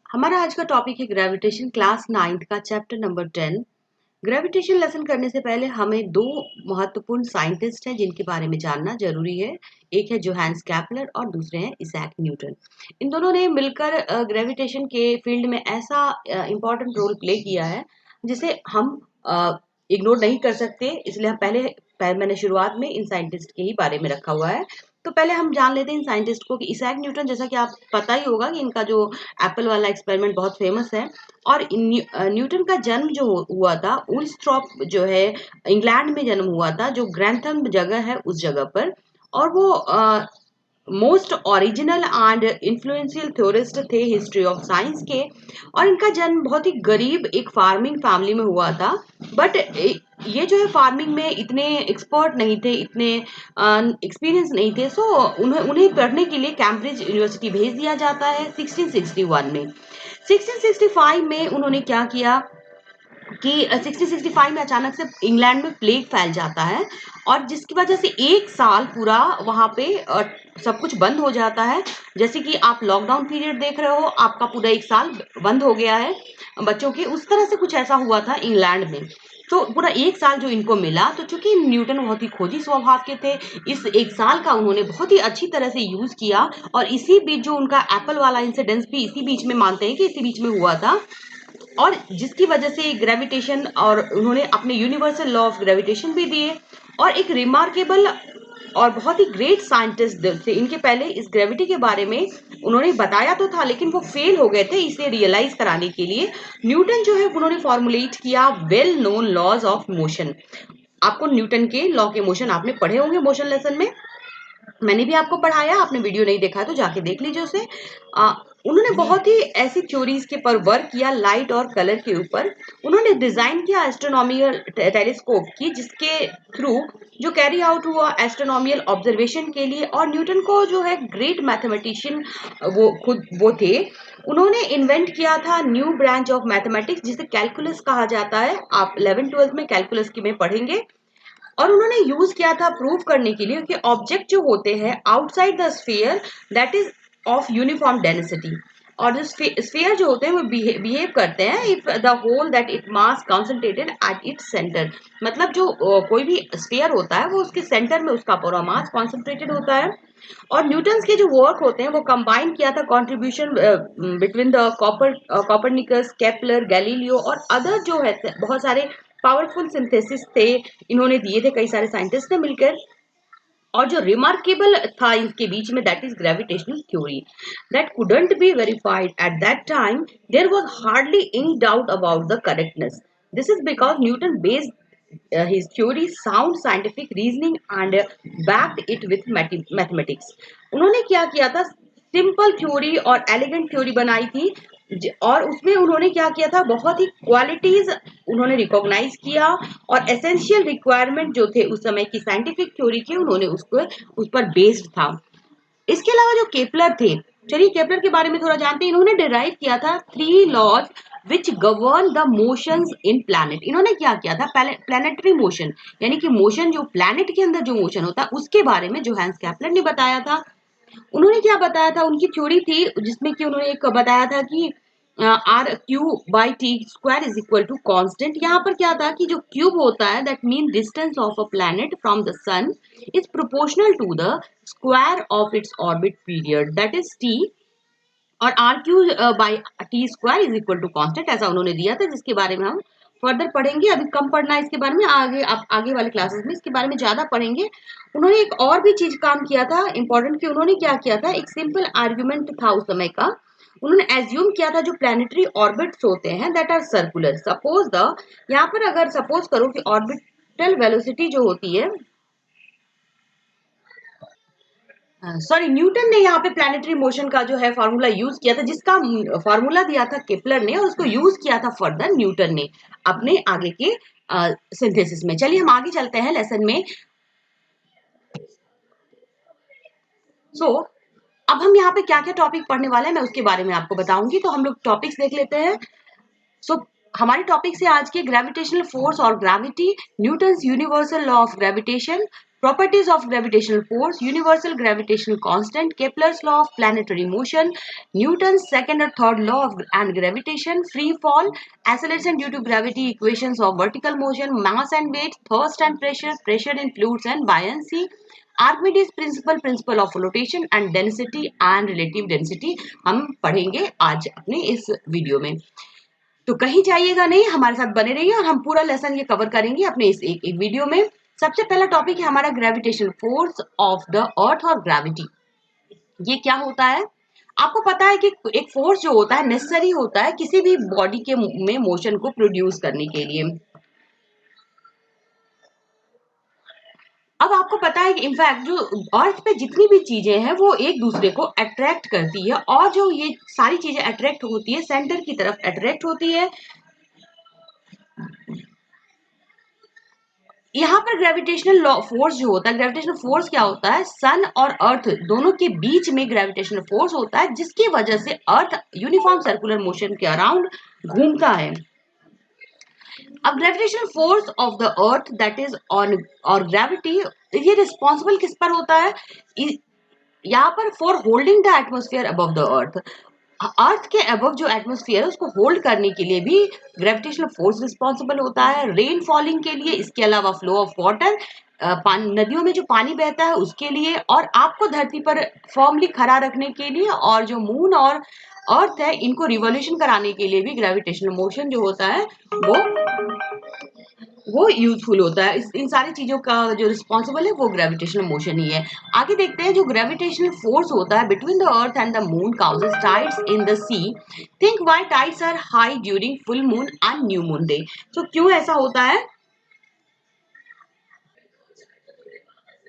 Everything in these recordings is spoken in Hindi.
हमारा आज का टॉपिक है ग्रेविटेशन क्लास 9th का चैप्टर नंबर 10। ग्रेविटेशन लेसन करने से पहले हमें दो महत्वपूर्ण साइंटिस्ट हैं जिनके बारे में जानना जरूरी है। एक है जोहान्स केपलर और दूसरे हैं इसैक न्यूटन। इन दोनों ने मिलकर ग्रेविटेशन के फील्ड में ऐसा इम्पोर्टेंट रोल प्ले किया है जिसे हम इग्नोर नहीं कर सकते। इसलिए हम पहले मैंने शुरुआत में इन साइंटिस्ट के ही बारे में रखा हुआ है। तो पहले हम जान लेते हैं इन साइंटिस्ट को कि इसैक न्यूटन, जैसा कि आप पता ही होगा कि इनका जो एप्पल वाला एक्सपेरिमेंट बहुत फेमस है। और न्यूटन का जन्म जो हुआ था उल्स्ट्रॉप जो है इंग्लैंड में जन्म हुआ था, जो ग्रैंथम जगह है उस जगह पर। और वो most original and influential theorist थे हिस्ट्री ऑफ साइंस के। और इनका जन्म बहुत ही गरीब एक फार्मिंग फैमिली में हुआ था। बट ये जो है फार्मिंग में इतने एक्सपर्ट नहीं थे, इतने एक्सपीरियंस नहीं थे। सो उन्हें पढ़ने के लिए कैम्ब्रिज यूनिवर्सिटी भेज दिया जाता है 1661 में। 1665 में उन्होंने क्या किया कि 1665 में अचानक से इंग्लैंड में प्लेग फैल जाता है और जिसकी वजह से एक साल पूरा वहां पे सब कुछ बंद हो जाता है। जैसे कि आप लॉकडाउन पीरियड देख रहे हो, आपका पूरा एक साल बंद हो गया है बच्चों के, उस तरह से कुछ ऐसा हुआ था इंग्लैंड में। तो पूरा एक साल जो इनको मिला, तो चूंकि न्यूटन बहुत ही खोजी स्वभाव के थे, इस एक साल का उन्होंने बहुत ही अच्छी तरह से यूज किया। और इसी बीच जो उनका एप्पल वाला इंसिडेंस भी इसी बीच में मानते हैं कि इसी बीच में हुआ था, और जिसकी वजह से ग्रेविटेशन, और उन्होंने अपने यूनिवर्सल लॉ ऑफ ग्रेविटेशन भी दिए। और एक रिमार्केबल और बहुत ही ग्रेट साइंटिस्ट थे इनके पहले इस ग्रेविटी के बारे में उन्होंने बताया तो था, लेकिन वो फेल हो गए थे इसे रियलाइज कराने के लिए। न्यूटन जो है उन्होंने फॉर्मुलेट किया well known laws of motion. आपको न्यूटन के लॉ के मोशन आपने पढ़े होंगे मोशन लेसन में, मैंने भी आपको पढ़ाया। आपने वीडियो नहीं देखा है तो जाके देख लीजिए उसे। उन्होंने बहुत ही ऐसी थ्योरीज के पर वर्क किया लाइट और कलर के ऊपर। उन्होंने डिजाइन किया एस्ट्रोनॉमिकल टेलीस्कोप की, जिसके थ्रू जो कैरी आउट हुआ एस्ट्रोनॉमिकल ऑब्जर्वेशन के लिए। और न्यूटन को जो है ग्रेट मैथमेटिशियन वो खुद वो थे। उन्होंने इन्वेंट किया था न्यू ब्रांच ऑफ मैथमेटिक्स जिसे कैलकुलस कहा जाता है। आप 11th-12th में कैलकुलस की में पढ़ेंगे। और उन्होंने यूज किया था प्रूव करने के लिए कि ऑब्जेक्ट जो होते हैं outside the sphere that is of uniform density, और जो स्फीयर जो होते हैं वो बिहेव करते हैं if the whole that it mass concentrated at its centre. मतलब जो कोई भी स्फीयर होता है वो उसके सेंटर में उसका पूरा मास कॉन्सेंट्रेटेड होता है। और न्यूटन्स के जो वर्क होते हैं वो कंबाइन किया था contribution between the Copernicus, Kepler, Galileo और अदर जो है बहुत सारे पावरफुल सिंथेसिस थे, इन्होंने दिए थे कई सारे साइंटिस्ट ने मिलकर। और जो रिमार्केबल था इनके बीच में that is gravitational theory that couldn't be verified at that time. There was hardly any doubt about the correctness. This is because Newton based his theory sound scientific reasoning and backed it with mathematics। उन्होंने क्या किया था, सिंपल थ्योरी और एलिगेंट थ्योरी बनाई थी। और उसमें उन्होंने क्या किया था, बहुत ही क्वालिटीज उन्होंने रिकॉग्नाइज किया। और एसेंशियल रिक्वायरमेंट जो थे उस समय की साइंटिफिक थ्योरी के, उन्होंने उसको उस पर बेस्ड था। इसके अलावा जो केपलर थे, चलिए केपलर के बारे में थोड़ा जानते हैं। इन्होंने डिराइव किया था 3 laws which govern the motions in planet. इन्होंने क्या किया था, प्लैनेटरी मोशन, यानी कि मोशन जो प्लैनेट के अंदर जो मोशन होता है उसके बारे में जोहान्स केपलर ने बताया था। उन्होंने क्या बताया था, उनकी थ्योरी थी जिसमें कि उन्होंने एक बताया था कि r cube by t square is equal to constant. यहाँ पर क्या था कि जो क्यूब होता है that mean distance of a planet from the sun is proportional to the square of its orbit period that is t. और r cube by t square is equal to constant, ऐसा उन्होंने दिया था, जिसके बारे में हम फर्दर पढ़ेंगे। अभी कम पढ़ना है इसके बारे में, आगे आप आगे वाले क्लासेस में इसके बारे में ज्यादा पढ़ेंगे। उन्होंने एक और भी चीज काम किया था इंपॉर्टेंट, कि उन्होंने क्या किया था, एक सिंपल आर्ग्यूमेंट था उस समय का। उन्होंने एज्यूम किया था जो प्लैनेटरी ऑर्बिट्स होते हैं that are circular. Suppose the, यहाँ पर अगर सपोज करो कि ऑर्बिटल वेलोसिटी जो होती है, सॉरी, न्यूटन ने यहाँ पे प्लैनेटरी मोशन का जो है फॉर्मूला यूज किया था, जिसका फॉर्मूला दिया था केपलर ने, और उसको यूज किया था फर्दर न्यूटन ने अपने आगे के सिंथेसिस में। चलिए हम आगे चलते हैं लेसन में। सो अब हम यहाँ पे क्या क्या टॉपिक पढ़ने वाले हैं मैं उसके बारे में आपको बताऊंगी। तो हम लोग टॉपिक्स देख लेते हैं। सो हमारे टॉपिक से आज के ग्रेविटेशनल फोर्स और gravity, Newton's universal law of gravitation, Properties of gravitational force, universal gravitational constant, Kepler's law of planetary motion, Newton's second or third law of and gravitation, free fall, acceleration due to gravity, equations of vertical motion, mass and weight, thrust and pressure, pressure in fluids and buoyancy, Archimedes principle, principle of flotation and density and relative density हम पढ़ेंगे आज अपने इस वीडियो में। तो कहीं जाइएगा नहीं, हमारे साथ बने रहिए और हम पूरा लेसन ये कवर करेंगे अपने इस एक वीडियो में। सबसे पहला टॉपिक है हमारा ग्रेविटेशनल फोर्स ऑफ द अर्थ और ग्रेविटी। ये क्या होता है? आपको पता है कि एक फोर्स जो होता है नेसेसरी होता है किसी भी बॉडी के में मोशन को प्रोड्यूस करने के लिए। अब आपको पता है कि इनफैक्ट जो अर्थ पे जितनी भी चीजें हैं वो एक दूसरे को अट्रैक्ट करती है और जो ये सारी चीजें अट्रैक्ट होती है सेंटर की तरफ अट्रैक्ट होती है। यहाँ पर ग्रेविटेशनल फोर्स जो होता है, ग्रेविटेशनल फोर्स क्या होता है? सन और अर्थ दोनों के बीच में ग्रेविटेशनल फोर्स होता है जिसकी वजह से अर्थ यूनिफॉर्म सर्कुलर मोशन के अराउंड घूमता है। अब gravitational force of the earth that is on और ग्रेविटी ये रिस्पॉन्सिबल किस पर होता है? यहाँ पर for holding the atmosphere above the earth के अबव जो एटमॉस्फेयर है उसको होल्ड करने के लिए भी ग्रेविटेशनल फोर्स रिस्पॉन्सिबल होता है। रेन फॉलिंग के लिए, इसके अलावा फ्लो ऑफ वाटर, नदियों में जो पानी बहता है उसके लिए, और आपको धरती पर फॉर्मली खड़ा रखने के लिए, और जो मून और अर्थ है इनको रिवॉल्यूशन कराने के लिए भी ग्रेविटेशनल मोशन जो होता है वो यूजफुल होता है। इन सारी चीजों का जो रिस्पॉन्सिबल है वो ग्रेविटेशनल मोशन ही है। आगे देखते हैं जो ग्रेविटेशनल फोर्स होता है between the earth and the moon causes tides in the sea. Think why tides are high during full moon and new moon day. तो क्यों ऐसा होता है?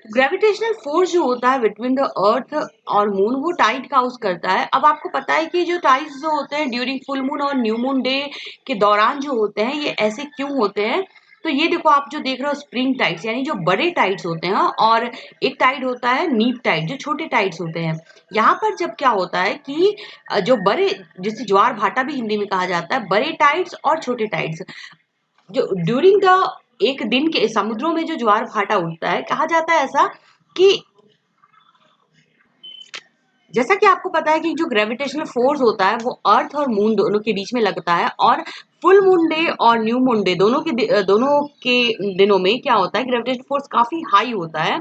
ग्रेविटेशनल फोर्स जो होता है बिटवीन द अर्थ और मून वो टाइड काउज करता है। अब आपको पता है कि जो टाइड्स जो होते हैं ड्यूरिंग फुल मून और न्यू मून डे के दौरान जो होते हैं ये ऐसे क्यों होते हैं? तो ये देखो, आप जो देख रहे हो स्प्रिंग टाइड्स यानी जो बड़े टाइड्स होते हैं, और एक टाइड होता है नीप टाइड जो छोटे टाइड्स होते हैं। यहाँ पर जब क्या होता है कि जो बड़े, जिसे ज्वार भाटा भी हिंदी में कहा जाता है, बड़े टाइड्स और छोटे टाइड्स जो ड्यूरिंग द एक दिन के समुद्रों में जो ज्वार भाटा उठता है, कहा जाता है ऐसा कि जैसा कि आपको पता है कि जो ग्रेविटेशनल फोर्स होता है वो अर्थ और मून दोनों के बीच में लगता है, और फुल मून डे और न्यू मून डे दोनों के दिनों में क्या होता है, ग्रेविटेशनल फोर्स काफी हाई होता है।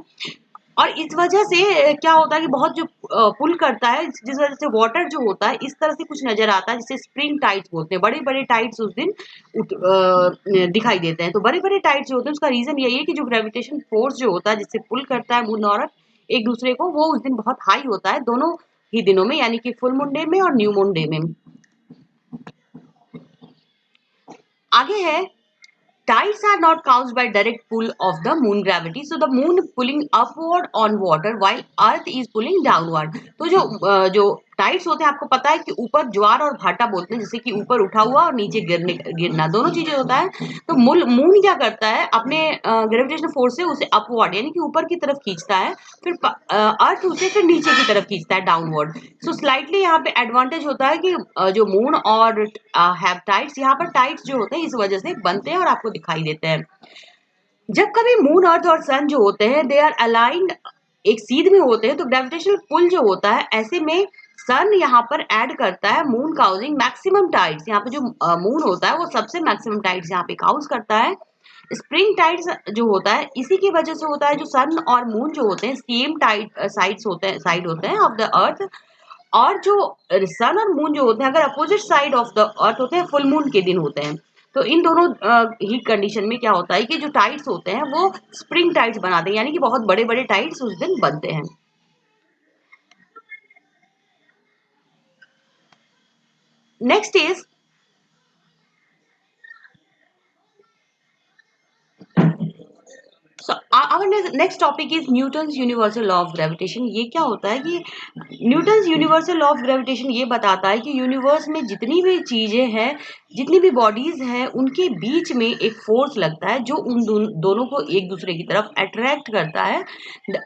और इस वजह से क्या होता है कि बहुत जो पुल करता है, जिस वजह से वाटर जो होता है इस तरह से कुछ नजर आता है, जिसे स्प्रिंग टाइड्स बोलते हैं। बड़े बड़े टाइड्स उस दिन दिखाई देते हैं। तो बड़े बड़े टाइड्स जो होते हैं उसका रीजन यही है कि जो ग्रेविटेशन फोर्स जो होता है जिससे पुल करता है मून और एक दूसरे को, वो उस दिन बहुत हाई होता है दोनों ही दिनों में, यानी कि फुल मून डे में और न्यू मून डे में। आगे है tides are not caused by direct pull of the moon gravity, so the moon pulling upward on water while earth is pulling downward। तो जो टाइड्स होते हैं आपको पता है कि ऊपर ज्वार और भाटा बोलते हैं, जैसे कि ऊपर उठा हुआ और नीचे गिरना दोनों चीजें होता है। तो मून क्या करता है, अपने ग्रेविटेशनल फोर्स से उसे अपवर्ड यानी कि ऊपर की तरफ खींचता है, फिर अर्थ उसे फिर नीचे की तरफ खींचता है डाउनवर्ड। सो स्लाइटली यहाँ पे एडवांटेज होता है कि जो मून और हैव टाइड्स, यहाँ पर टाइड्स जो होते हैं इस वजह से बनते हैं और आपको दिखाई देते हैं। जब कभी मून, अर्थ और सन जो होते हैं दे आर अलाइंड, एक सीध में होते हैं, तो ग्रेविटेशनल पुल जो होता है ऐसे में सन यहाँ पर ऐड करता है मून काउजिंग मैक्सिमम टाइड्स। यहाँ पे जो मून होता है वो सबसे मैक्सिमम टाइड्स यहाँ पे काउज करता है। स्प्रिंग टाइड्स जो होता है इसी की वजह से होता है। जो सन और मून जो होते हैं सेम साइड होते हैं ऑफ द अर्थ, और जो सन और मून जो होते हैं अगर अपोजिट साइड ऑफ द अर्थ होते हैं, फुल मून के दिन होते हैं। तो इन दोनों ही कंडीशन में क्या होता है कि जो टाइड्स होते हैं वो स्प्रिंग टाइड्स बनाते हैं, यानी कि बहुत बड़े बड़े टाइड्स उस दिन बनते हैं। Next is our next topic is Newton's universal law of gravitation. ये क्या होता है कि Newton's universal law of gravitation ये बताता है कि यूनिवर्स में जितनी भी चीजें हैं, जितनी भी बॉडीज हैं, उनके बीच में एक फोर्स लगता है जो उन दोनों को एक दूसरे की तरफ अट्रैक्ट करता है।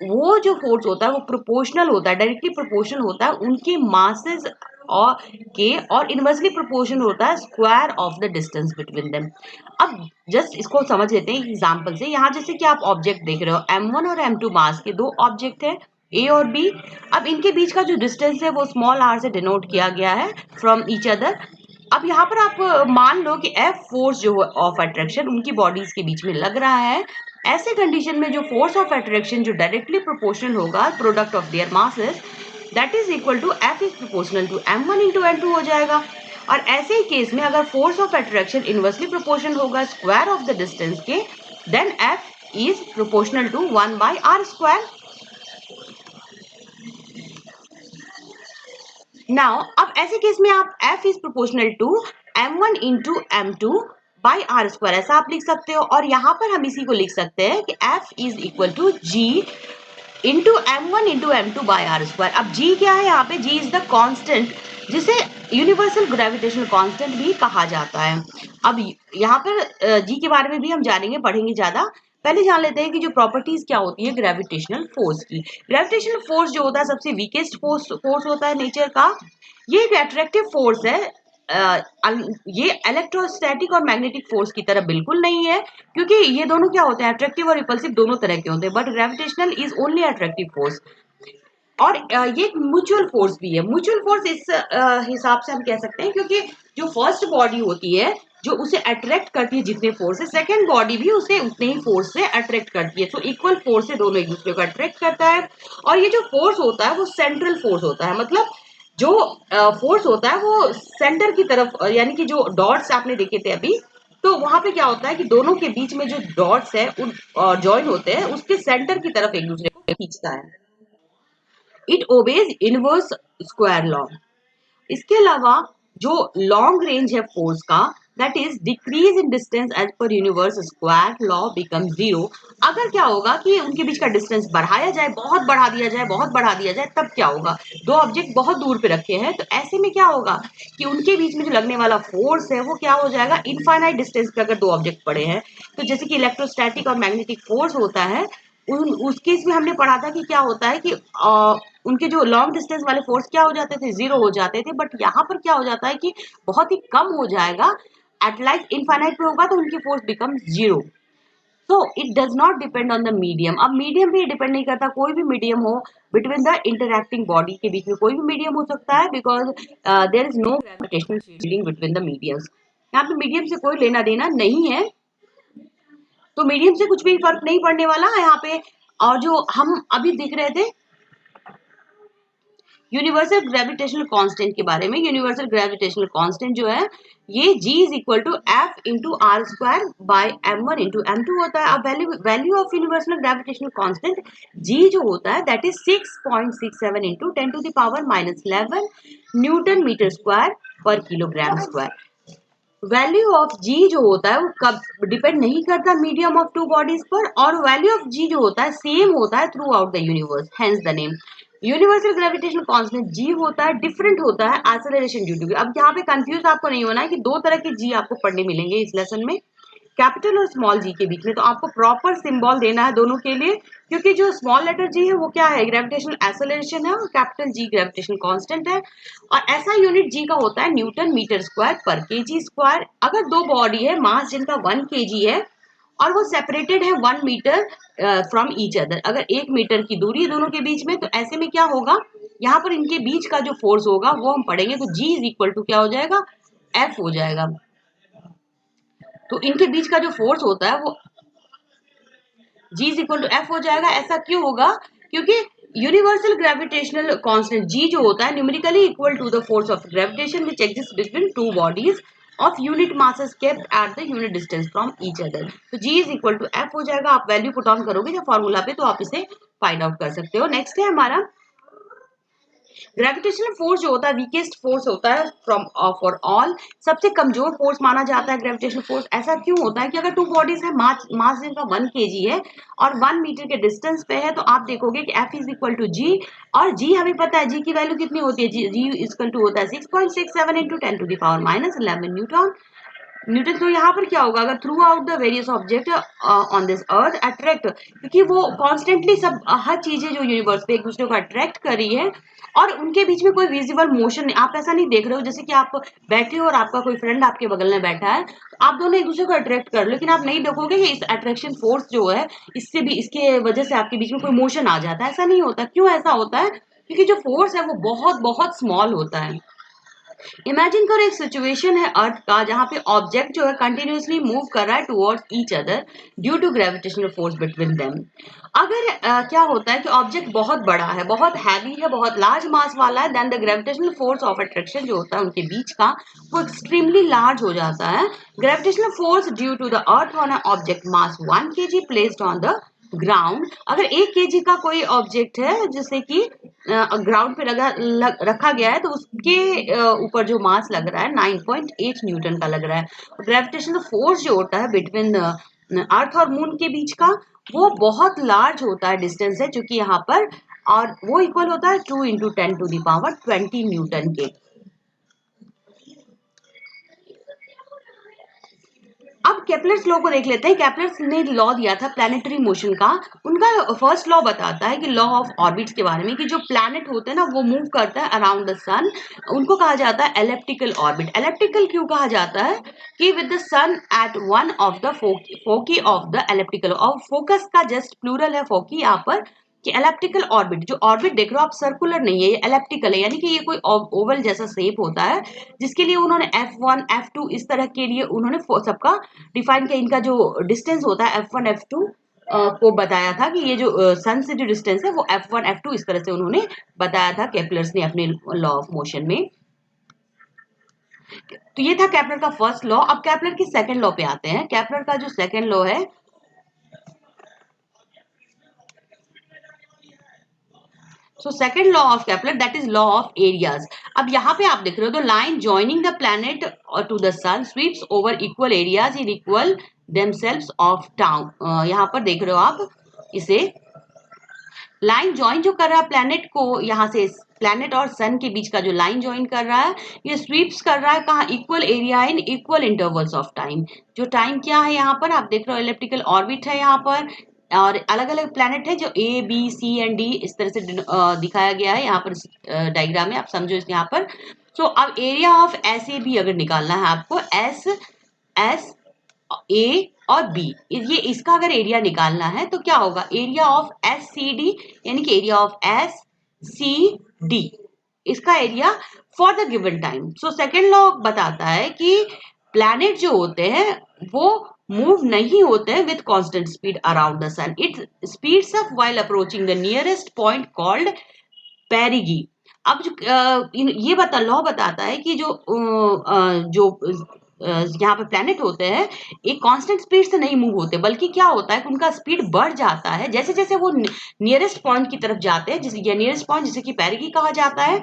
वो जो फोर्स होता है वो प्रोपोर्शनल होता है, डायरेक्टली प्रोपोर्शनल होता है उनके मासेस और के और इनवर्सली प्रोपोर्शनल होता है square of the distance between them. अब जस्ट इसको समझ लेते हैं एग्जांपल से। यहाँ जैसे कि आप ऑब्जेक्ट देख रहे हो, M1 और M2 मास के दो ऑब्जेक्ट है ए और बी। अब इनके बीच का जो डिस्टेंस है वो स्मॉल r से डिनोट किया गया है फ्रॉम ईच अदर। अब यहाँ पर आप मान लो कि F फोर्स जो ऑफ अट्रैक्शन उनकी बॉडीज के बीच में लग रहा है। ऐसे कंडीशन में जो फोर्स ऑफ अट्रैक्शन जो डायरेक्टली प्रोपोर्शनल होगा product of their masses, that is equal to F is proportional to M1 into M2 हो जाएगा। और ऐसे ही केस में अगर force of attraction inversely proportional होगा स्क्वायर ऑफ द डिस्टेंस के, then F is proportional to 1 by r square. Now अब ऐसे केस में आप F is proportional to M1 into M2 by r square ऐसा आप लिख सकते हो। और यहाँ पर हम इसी को लिख सकते हैं कि F is equal to G into M1 into M2 by r square. अब G क्या है यहाँ पे? G इज द कांस्टेंट जिसे यूनिवर्सल ग्रेविटेशनल कांस्टेंट भी कहा जाता है। अब यहाँ पर G के बारे में भी हम जानेंगे, पढ़ेंगे ज्यादा। पहले जान लेते हैं कि जो प्रॉपर्टीज क्या होती है ग्रेविटेशनल फोर्स की। ग्रेविटेशनल फोर्स जो होता है सबसे वीकेस्ट फोर्स होता है नेचर का। ये एक अट्रैक्टिव फोर्स है। ये इलेक्ट्रोस्टैटिक और मैग्नेटिक फोर्स की तरह बिल्कुल नहीं है, क्योंकि ये दोनों क्या होते हैं, अट्रैक्टिव और रिपल्सिव दोनों तरह के होते हैं, but gravitational is only attractive force. और ये एक म्यूचुअल फोर्स भी है। म्यूचुअल फोर्स इस हिसाब से हम कह सकते हैं क्योंकि जो फर्स्ट बॉडी होती है जो उसे अट्रैक्ट करती है जितने फोर्स से, सेकेंड बॉडी भी उसे उतने ही फोर्स से अट्रैक्ट करती है। तो इक्वल फोर्स से दोनों एक दूसरे को अट्रैक्ट करता है। और ये जो फोर्स होता है वो सेंट्रल फोर्स होता है, मतलब जो फोर्स होता है वो सेंटर की तरफ, यानी कि जो डॉट्स आपने देखे थे अभी, तो वहां पे क्या होता है कि दोनों के बीच में जो डॉट्स है उन ज्वाइन होते हैं उसके सेंटर की तरफ एक दूसरे को खींचता है। It obeys inverse square law. इसके अलावा जो लॉन्ग रेंज है फोर्स का, that is decrease in distance as पर universe square law become zero. अगर क्या होगा कि उनके बीच का डिस्टेंस बढ़ाया जाए, बहुत बढ़ा दिया जाए, बहुत बढ़ा दिया जाए, तब क्या होगा? दो ऑब्जेक्ट बहुत दूर पे रखे हैं तो ऐसे में क्या होगा कि उनके बीच में जो लगने वाला फोर्स है वो क्या हो जाएगा, इनफाइनाइट डिस्टेंस पे अगर दो ऑब्जेक्ट पड़े हैं। तो जैसे कि इलेक्ट्रोस्टैटिक और मैग्नेटिक फोर्स होता है, उस केस में हमने पढ़ा था कि क्या होता है कि उनके जो लॉन्ग डिस्टेंस वाले फोर्स क्या हो जाते थे, जीरो हो जाते थे। बट यहाँ पर क्या हो जाता है कि बहुत ही कम हो जाएगा, एट लाइक इनफाइनाइट पे होगा तो उनकी force become zero. So it does not depend on the medium. अब मीडियम भी डिपेंड नहीं करता, कोई भी मीडियम हो बिटवीन द इंटरैक्टिंग बॉडी के बीच में कोई भी मीडियम हो सकता है, because there is no gravitational fielding between the mediums. यहाँ पे मीडियम से कोई लेना देना नहीं है, तो मीडियम से कुछ भी फर्क नहीं पड़ने वाला है यहाँ पे। और जो हम अभी देख रहे थे यूनिवर्सल ग्रेविटेशनल कांस्टेंट के बारे में, यूनिवर्सल ग्रेविटेशनल कांस्टेंट जो है ये G is equal to F into r square by M1 into M2 होता है। अब value of universal gravitational constant G जो होता है that is 6.67 into 10 to the power -11 newton metre square per kilogram square. Value of G जो होता है वो कब डिपेंड नहीं करता मीडियम ऑफ टू बॉडीज पर, और वैल्यू ऑफ G जो होता है सेम होता है through out the universe, hence the name. Universal gravitational constant G होता है, डिफरेंट होता है एक्सेलरेशन ड्यू टू। अब यहाँ पे कंफ्यूज आपको नहीं होना है कि दो तरह के G आपको पढ़ने मिलेंगे इस लेसन में, कैपिटल और स्मॉल जी के बीच में। तो आपको प्रॉपर सिंबल देना है दोनों के लिए, क्योंकि जो स्मॉल लेटर जी है वो क्या है, ग्रेविटेशनल एक्सेलरेशन है, और कैपिटल जी ग्रेविटेशनल कांस्टेंट है। और ऐसा यूनिट जी का होता है न्यूटन मीटर स्क्वायर पर केजी स्क्वायर। अगर दो बॉडी है मास जिनका 1 kg है और वो सेपरेटेड है 1 मीटर फ्रॉम ईच अदर, अगर 1 मीटर की दूरी है दोनों के बीच में, तो ऐसे में क्या होगा, यहाँ पर इनके बीच का जो फोर्स होगा वो हम पढ़ेंगे। तो जी इज इक्वल टू क्या हो जाएगा, एफ हो जाएगा। तो इनके बीच का जो फोर्स होता है वो G is equal to F हो जाएगा। ऐसा क्यों होगा, क्योंकि यूनिवर्सल ग्रेविटेशनल कांस्टेंट G जो होता है numerically equal to the force of gravitation which exist between two bodies of unit masses kept at the unit distance from each other। तो G is equal to F हो जाएगा। आप वैल्यू पुट ऑन करोगे जब फॉर्मूला पे तो आप इसे फाइंड आउट कर सकते हो। नेक्स्ट है हमारा ग्रेविटेशनल फोर्स जो होता है वीकेस्ट फोर्स होता है फ्रॉम फॉर ऑल, सबसे कमजोर फोर्स माना जाता है ग्रेविटेशनल फोर्स। ऐसा क्यों होता है कि अगर टू बॉडीज है मास जिनका 1 kg है और 1 मीटर के डिस्टेंस पे है, तो आप देखोगे कि F इज इक्वल टू जी, और जी हमें पता है जी की वैल्यू कितनी होती है, जी इज इक्वल टू होता है 6.67 into 10 to the power -11 newton newton तो यहाँ पर क्या होगा, अगर throughout the various object on this earth attract, क्योंकि वो कॉन्स्टेंटली सब हर चीजें जो यूनिवर्स पे एक दूसरे को अट्रैक्ट कर रही है और उनके बीच में कोई विजिबल मोशन नहीं, आप ऐसा नहीं देख रहे हो जैसे कि आप बैठे हो और आपका कोई फ्रेंड आपके बगल में बैठा है, आप दोनों एक दूसरे को अट्रैक्ट कर लो, लेकिन आप नहीं देखोगे कि इस अट्रैक्शन फोर्स जो है इससे भी, इसके वजह से आपके बीच में कोई मोशन आ जाता है, ऐसा नहीं होता। क्यों ऐसा होता है? क्योंकि जो फोर्स है वो बहुत बहुत स्मॉल होता है। इमेजिन करो एक सिचुएशन है अर्थ का जहां पे ऑब्जेक्ट जो है कंटिन्यूअसली मूव कर रहा है towards each other due to gravitational force between them. अगर क्या होता है कि ऑब्जेक्ट बहुत बड़ा है, बहुत हैवी है, बहुत लार्ज मास वाला है, then the gravitational force of attraction जो होता है उनके बीच का वो एक्सट्रीमली लार्ज हो जाता है। Gravitational force due to the earth on a object mass 1 kg placed on the ground, अगर 1 kg का कोई ऑब्जेक्ट है जैसे कि ग्राउंड पे रखा गया है तो उसके ऊपर जो मास लग रहा है 9.8 न्यूटन का लग रहा है। ग्रेविटेशनल फोर्स जो होता है बिटवीन अर्थ और मून के बीच का वो बहुत लार्ज होता है, डिस्टेंस है जो कि यहाँ पर, और वो इक्वल होता है 2 × 10⁻20 न्यूटन के। अब केपलर्स लॉ को देख लेते हैं। केपलर्स ने लॉ दिया था प्लैनेटरी मोशन का। उनका फर्स्ट लॉ बताता है कि लॉ ऑफ ऑर्बिट्स के बारे में, कि जो प्लैनेट होते हैं ना वो मूव करता है अराउंड द सन, उनको कहा जाता है एलिप्टिकल ऑर्बिट। एलिप्टिकल क्यों कहा जाता है? कि with the sun at one of the foci of the elliptical, और फोकस का जस्ट प्लूरल है फोकी यहाँ पर, कि एलिप्टिकल ऑर्बिट, जो ऑर्बिट देख रहे हो आप सर्कुलर नहीं है, ये एलिप्टिकल है, यानी कि ये कोई ओवल जैसा शेप होता है, जिसके लिए उन्होंने F1 F2 इस तरह के लिए उन्होंने सबका डिफाइन किया। इनका जो डिस्टेंस होता है F1 F2 को बताया था कि ये जो सन से जो डिस्टेंस है वो F1 F2 इस तरह से उन्होंने बताया था केपलर्स ने अपने लॉ ऑफ मोशन में। तो ये था केपलर का फर्स्ट लॉ। अब केपलर की सेकंड लॉ पे आते हैं। केपलर का जो सेकंड लॉ है, so second law of Kepler, that is law of areas. अब यहाँ पे आप देख रहे हो the line joining the planet to the sun sweeps over equal areas in equal themselves of town. यहाँ पर देख रहे हो आप इसे, लाइन ज्वाइन जो कर रहा है प्लैनेट को, यहाँ से प्लैनेट और सन के बीच का जो लाइन ज्वाइन कर रहा है, ये स्वीप्स कर रहा है कहाँ? Equal area in equal intervals of time. जो टाइम क्या है यहाँ पर आप देख रहे हो, इलेप्टिकल ऑर्बिट है यहाँ पर, और अलग अलग प्लैनेट है जो A B C and D इस तरह से दिखाया गया है यहाँ पर डायग्राम में, आप समझो इस यहाँ पर। सो अब area of S A B अगर निकालना है आपको, एस एस ए और बी, ये इसका अगर एरिया निकालना है तो क्या होगा? Area of S C D, यानी कि area of S C D, इसका area for the given time. So second law बताता है कि प्लैनेट जो होते हैं वो मूव नहीं होते हैं with constant speed around the sun, it speeds up while approaching the nearest point called perigee. अब जो ये लॉ बताता है कि जो यहाँ पे प्लैनेट होते हैं एक कांस्टेंट स्पीड से नहीं मूव होते, बल्कि क्या होता है कि उनका स्पीड बढ़ जाता है जैसे जैसे वो नियरेस्ट पॉइंट की तरफ जाते हैं, जिसे नियरेस्ट पॉइंट जिसे कि पेरिगी कहा जाता है,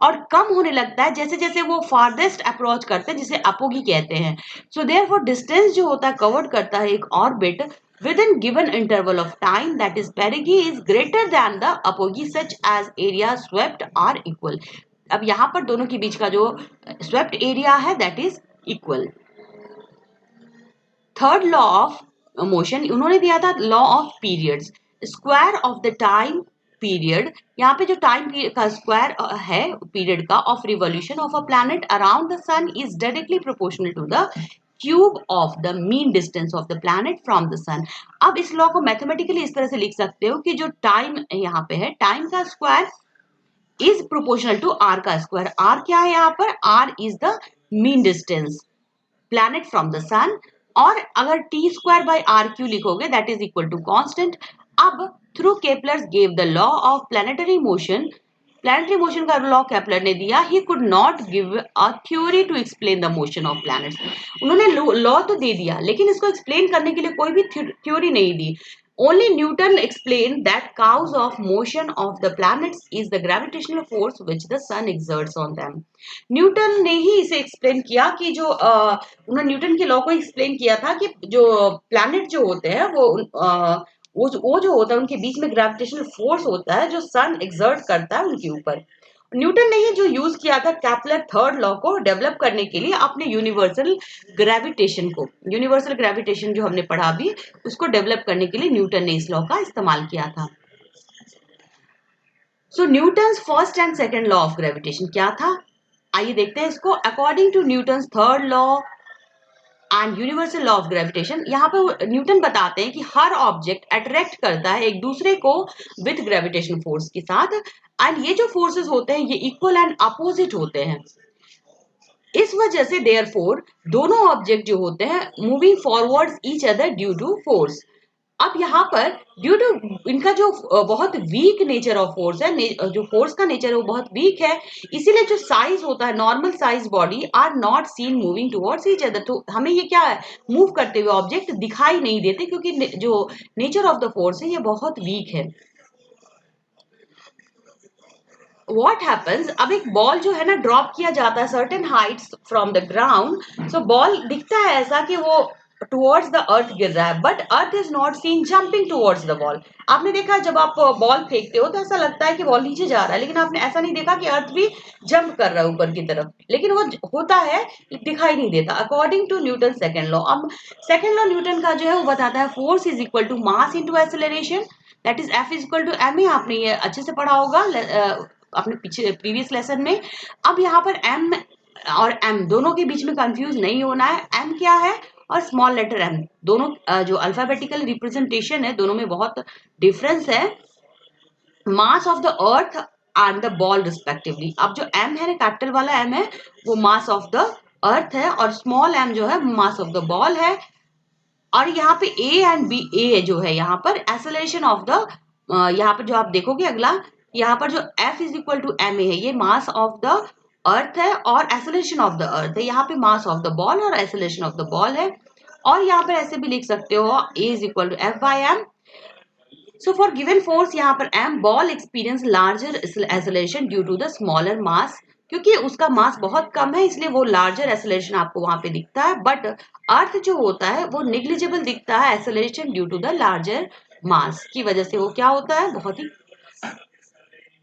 और कम होने लगता है जैसे जैसे वो फारदेस्ट अप्रोच करते हैं, जिसे अपोगी कहते हैं। सो देयरफॉर डिस्टेंस जो होता है कवर्ड करता है एक orbit within given interval of time, that is perigee, is greater than the apogee such as area swept are equal। अब यहाँ पर दोनों के बीच का जो swept एरिया है that is equal. Third law of motion उन्होंने दिया था law of periods, square of the time period. यहाँ पे जो टाइम का स्क्वायर है पीरियड का of revolution of a planet around the sun is directly proportional to the cube of the mean distance of the planet from the sun. अब इस लॉ को मैथमेटिकली इस तरह से लिख सकते हो कि जो टाइम यहाँ पे है, टाइम का square is proportional to r का स्क्वायर। आर क्या है यहाँ पर? R is the mean distance planet from the sun, और अगर t square by r cube लिखोगे that is equal to constant. अब through Kepler gave the law of planetary motion, planetary motion का लॉ केपलर ने दिया, he could not give a theory to explain the motion of planets. उन्होंने लॉ तो दे दिया लेकिन इसको एक्सप्लेन करने के लिए कोई भी थ्योरी नहीं दी। Only Newton explained that cause of motion of the planets is the gravitational force which the sun exerts on them। Newton ने ही इसे एक्सप्लेन किया कि जो उन्होंने न्यूटन के लॉ को एक्सप्लेन किया था कि जो प्लैनेट जो होते हैं वो जो होता है उनके बीच में ग्रेविटेशनल फोर्स होता है जो सन एक्सर्ट करता है उनके ऊपर, न्यूटन ने ही जो यूज किया था कैपलर थर्ड लॉ को डेवलप करने के लिए अपने यूनिवर्सल ग्रेविटेशन को, यूनिवर्सल ग्रेविटेशन जो हमने पढ़ा अभी, उसको डेवलप करने के लिए न्यूटन ने इस लॉ का इस्तेमाल किया था। So Newton's first and second law of gravitation क्या था, आइए देखते हैं इसको। According to Newton's third law and universal law of gravitation, यहाँ पे न्यूटन बताते हैं कि हर ऑब्जेक्ट अट्रैक्ट करता है एक दूसरे को विथ ग्रेविटेशन फोर्स के साथ, एंड ये जो फोर्सेस होते हैं ये इक्वल एंड अपोजिट होते हैं। इस वजह से देयरफॉर दोनों ऑब्जेक्ट जो होते हैं moving forwards each other due to force. अब यहाँ पर ड्यू टू इनका जो बहुत वीक नेचर ऑफ फोर्स है, जो फोर्स का नेचर है वो बहुत वीक है, इसीलिए जो साइज होता है normal size body are not seen moving towards each other. तो हमें ये क्या है, मूव करते हुए ऑब्जेक्ट दिखाई नहीं देते क्योंकि जो नेचर ऑफ द फोर्स है ये बहुत वीक है। What happens, अब एक बॉल जो है ना ड्रॉप किया जाता है certain Heights from the ground, so ball दिखता है ऐसा कि वो टुवर्ड्स द अर्थ गिर रहा है, but earth is not seen jumping towards the ball. आपने देखा जब आप बॉल फेंकते हो तो ऐसा लगता है कि बॉल नीचे जा रहा है, लेकिन आपने ऐसा नहीं देखा कि अर्थ भी जंप कर रहा है ऊपर की तरफ, लेकिन वो होता है, दिखाई नहीं देता। According to Newton second law, अब सेकेंड लॉ न्यूटन का जो है वो बताता है force is equal to mass into acceleration, that is F is equal to m a. आपने ये अच्छे से पढ़ा होगा अपने पीछे प्रीवियस लेसन में। अब यहाँ पर m और m दोनों के बीच में कंफ्यूज नहीं होना है, m क्या है और स्मॉल लेटर m, दोनों जो अल्फाबेटिकल रिप्रेजेंटेशन है दोनों में बहुत डिफरेंस है। मास of the earth and the ball respectively. अब जो m है ना कैपिटल वाला m है वो मास ऑफ द अर्थ है, और स्मॉल m जो है मास ऑफ द बॉल है। और यहाँ पे a एंड b, a जो है यहाँ पर एक्सेलरेशन ऑफ द, यहाँ पर जो आप देखोगे अगला, यहाँ पर जो F is equal to m a है ये मास ऑफ द अर्थ है और एक्सेलरेशन ऑफ द अर्थ है। यहाँ पे मास ऑफ द बॉल और एक्सेलरेशन ऑफ द बॉल है। और यहाँ पर ऐसे भी लिख सकते हो A is equal to F by M. So for given force यहाँ पर m, ball experience larger acceleration due to the smaller mass, क्योंकि उसका मास बहुत कम है इसलिए वो लार्जर एक्सेलरेशन आपको वहां पे दिखता है, बट अर्थ जो होता है वो निग्लिजिबल दिखता है acceleration due to the larger mass की वजह से वो क्या होता है बहुत ही।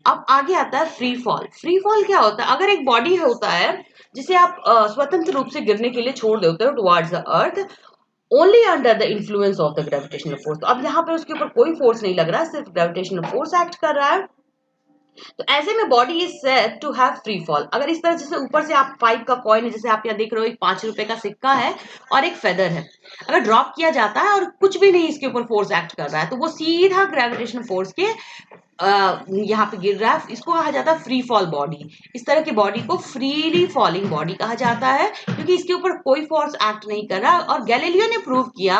अब आगे आता है फ्री फॉल। फ्री फॉल क्या होता है, अगर एक बॉडी होता है जिसे आप स्वतंत्र रूप से गिरने के लिए छोड़ देते हो towards the earth only under the influence of the gravitational force, तो अब यहाँ पे उसके ऊपर कोई फोर्स नहीं लग रहा, सिर्फ ग्रेविटेशनल फोर्स एक्ट कर रहा है, तो ऐसे में body is said to have free fall. अगर इस तरह जैसे ऊपर से आप 5 का कॉइन है, जैसे आप यहाँ देख रहे हो एक 5 रुपए का सिक्का है और एक फेदर है, अगर ड्रॉप किया जाता है और कुछ भी नहीं इसके ऊपर फोर्स एक्ट कर रहा है तो वो सीधा ग्रेविटेशनल फोर्स के यहाँ पे गिर रहा है, इसको कहा जाता है फ्री फॉल बॉडी। इस तरह की बॉडी को फ्रीली फॉलिंग बॉडी कहा जाता है क्योंकि इसके ऊपर कोई फोर्स एक्ट नहीं कर रहा। और गैलीलियो ने प्रूव किया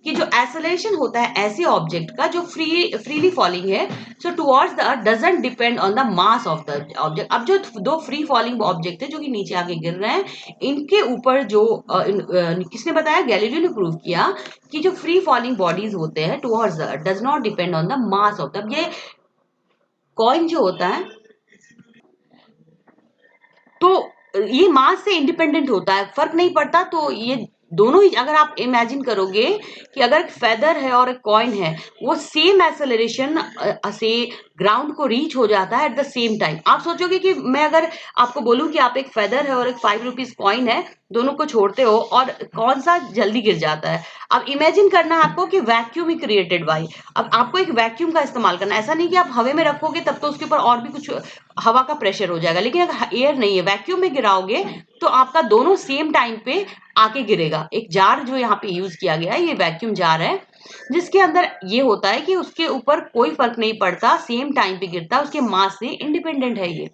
कि जो एक्सेलरेशन होता है ऐसे ऑब्जेक्ट का जो फ्रीली फॉलिंग है, so towards the earth doesn't depend on the mass of the object. अब जो दो फ्री फॉलिंग ऑब्जेक्ट है जो कि नीचे आके गिर रहे हैं, इनके ऊपर जो किसने बताया, गैलीलियो ने प्रूव किया कि जो फ्री फॉलिंग बॉडीज होते हैं towards the earth does not depend on the mass of the. ये कॉइन जो होता है तो ये मास से इंडिपेंडेंट होता है, फर्क नहीं पड़ता। तो ये दोनों ही अगर आप इमेजिन करोगे कि अगर एक फेदर है और एक कॉइन है, वो सेम एक्सेलरेशन से ग्राउंड को रीच हो जाता है एट द सेम टाइम। आप सोचोगे कि मैं अगर आपको बोलूं कि आप एक फेदर है और एक 5 रुपीज कॉइन है, दोनों को छोड़ते हो और कौन सा जल्दी गिर जाता है। अब इमेजिन करना है आपको कि वैक्यूम ही क्रिएटेड बाय, अब आपको एक वैक्यूम का इस्तेमाल करना है, ऐसा नहीं कि आप हवा में रखोगे तब तो उसके ऊपर और भी कुछ हवा का प्रेशर हो जाएगा, लेकिन अगर एयर नहीं है वैक्यूम में गिराओगे तो आपका दोनों सेम टाइम पे आके गिरेगा। एक जार जो यहाँ पे यूज किया गया है ये वैक्यूम जार है जिसके अंदर ये होता है कि उसके ऊपर कोई फर्क नहीं पड़ता, सेम टाइम पे गिरता है, उसके मास से इंडिपेंडेंट है ये।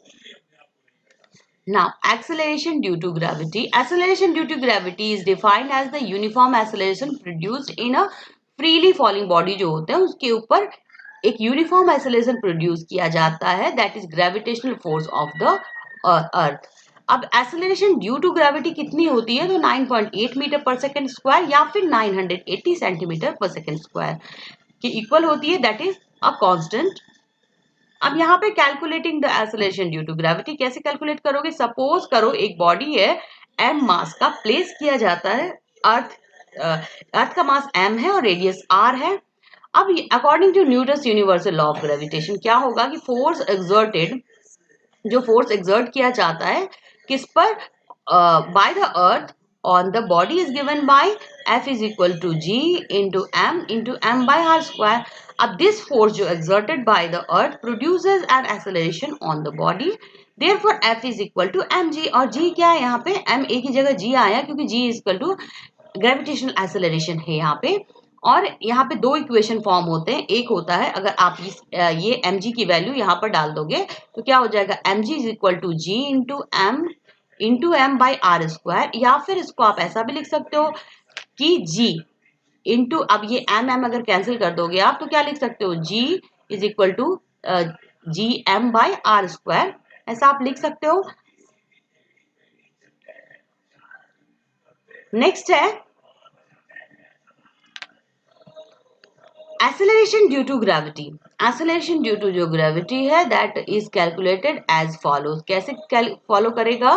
Now, acceleration due to gravity. Acceleration due to gravity is defined as the uniform acceleration produced in a freely falling body जो होते हैं उसके ऊपर एक यूनिफॉर्म एक्सेलरेशन प्रोड्यूस किया जाता है, that is gravitational force of the अर्थ। अब एक्सेलरेशन ड्यू टू ग्रेविटी कितनी होती है, तो 9.8 मीटर पर सेकेंड स्क्वायर या फिर 980 सेंटीमीटर पर सेकेंड स्क्वायर की इक्वल होती है, दैट इज अ कांस्टेंट। अब यहाँ पे calculating the acceleration due to gravity कैसे कैलकुलेट करोगे, सपोज करो एक बॉडी है m मास का, प्लेस किया जाता है अर्थ का मास m है और रेडियस r है। अब according to Newton's universal law of gravitation क्या होगा कि फोर्स एक्सर्टेड जो फोर्स एक्सर्ट किया जाता है किस पर, by the earth on the body is given by F is equal to G into M by R square. अब this force जो exerted by the earth produces an acceleration on the body. Therefore F is equal to mg. और G क्या है यहाँ पे, M A की जगह G आया क्योंकि G is equal to gravitational acceleration है यहाँ पे। और यहाँ पे दो इक्वेशन फॉर्म होते हैं, एक होता है अगर आप ये mg की वैल्यू यहाँ पर डाल दोगे तो क्या हो जाएगा, mg is equal to g into m by r square, या फिर इसको आप ऐसा भी लिख सकते हो कि g इंटू, अब ये एम अगर कैंसिल कर दोगे आप तो क्या लिख सकते हो, g is equal to G M by r square, ऐसा आप लिख सकते हो। नेक्स्ट है acceleration due to gravity. Acceleration due to जो ग्रेविटी है that is calculated as follows. कैसे फॉलो करेगा,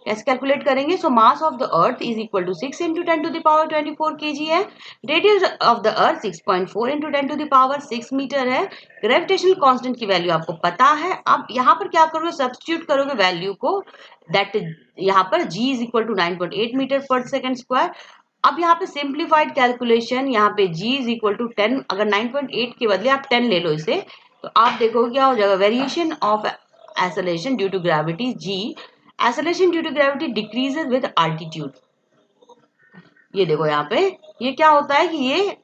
कैसे कैलकुलेट करेंगे, so mass of the earth is equal to 6 into 10 to the power 24 kg है। Radius of the earth 6.4 into 10 to the power 6 metre है। ग्रेविटेशनल कांस्टेंट की वैल्यू आपको पता है। अब यहाँ पर क्या करोगे, सब्स्टिट्यूट करोगे वैल्यू को, दैट यहाँ पर g is equal to 9.8 metre per second square. अब यहाँ पे सिंप्लीफाइड कैलकुलेशन, यहाँ पे g इज इक्वल टू 10, अगर 9.8 के बदले आप 10 ले लो इसे, तो आप देखोगे क्या हो जाएगा, variation of acceleration due to gravity g, acceleration due to gravity decreases with altitude. ये देखो यहाँ पे ये क्या होता है कि ये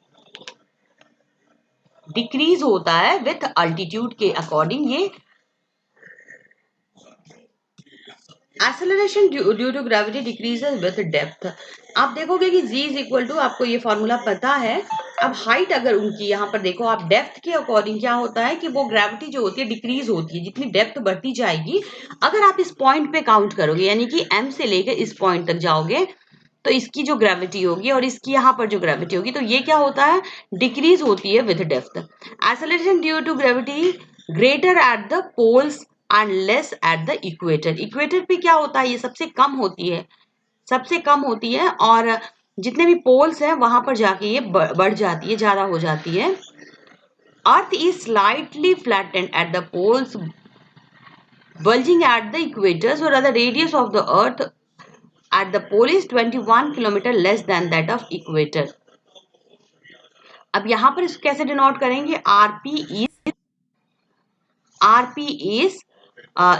डिक्रीज होता है विथ अल्टीट्यूड के अकॉर्डिंग। ये acceleration due to gravity decreases with depth. आप देखोगे कि g इज इक्वल टू, आपको ये फॉर्मूला पता है। अब हाइट अगर उनकी यहाँ पर देखो आप, डेप्थ के अकॉर्डिंग क्या होता है कि वो ग्रेविटी जो होती है डिक्रीज होती है, जितनी डेप्थ बढ़ती जाएगी। अगर आप इस पॉइंट पे काउंट करोगे यानी कि m से लेकर इस पॉइंट तक जाओगे तो इसकी जो ग्रेविटी होगी और इसकी यहाँ पर जो ग्रेविटी होगी तो ये क्या होता है, डिक्रीज होती है with depth. Acceleration due to gravity greater at the poles and less at the equator. Equator पे क्या होता है, ये सबसे कम होती है, सबसे कम होती है, और जितने भी पोल्स हैं वहां पर जाके ये बढ़ जाती है, ज्यादा हो जाती है। Earth is slightly flattened at the poles, bulging at the equator, so the radius of the earth at the pole is 21 kilometer less than that of equator. अब यहां पर इसको कैसे डिनोट करेंगे, rp is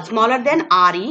smaller than re,